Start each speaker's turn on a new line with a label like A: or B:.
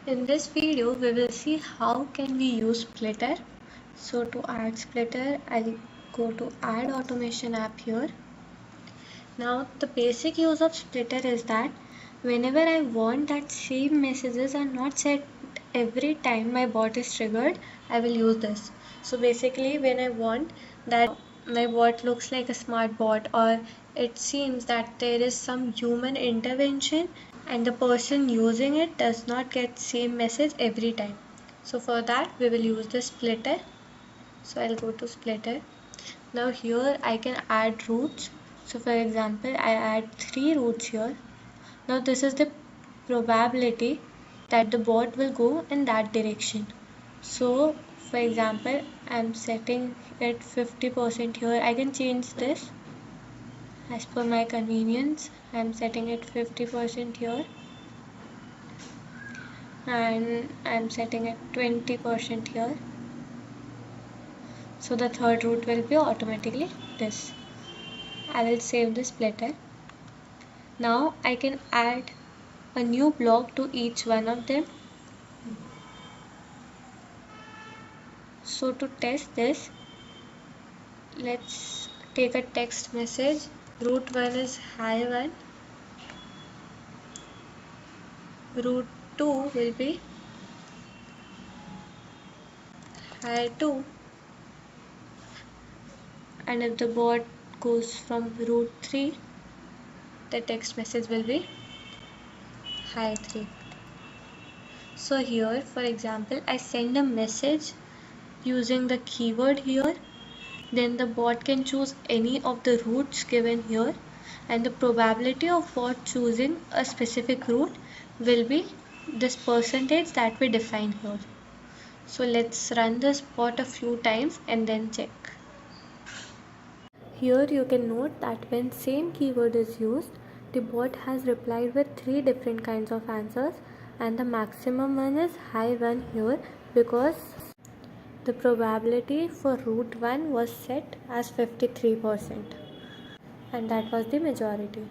A: In this video, we will see how can we use splitter. So to add splitter, I'll go to add automation app here. Now the basic use of splitter is that whenever I want that same messages are not set every time my bot is triggered, I will use this. So basically when I want that my bot looks like a smart bot, or it seems that there is some human intervention and the person using it does not get same message every time. So for that we will use the splitter. So I'll go to splitter. Now here I can add routes. So for example, I add 3 routes here. Now this is the probability that the bot will go in that direction. So for example, I'm setting it 50% here. I can change this as per my convenience. I'm setting it 50% here, and I'm setting it 20% here. So the third route will be automatically this. I will save the splitter. Now I can add a new block to each one of them. So to test this, let's take a text message. Route 1 is hi 1. Route 2 will be hi 2. And if the bot goes from route 3, the text message will be hi 3. So here, for example, I send a message using the keyword here. Then the bot can choose any of the routes given here, and the probability of bot choosing a specific route will be this percentage that we define here. So let's run this bot a few times and then check. Here you can note that when same keyword is used, the bot has replied with 3 different kinds of answers, and the maximum one is hi 1 here because the probability for route 1 was set as 53%, and that was the majority.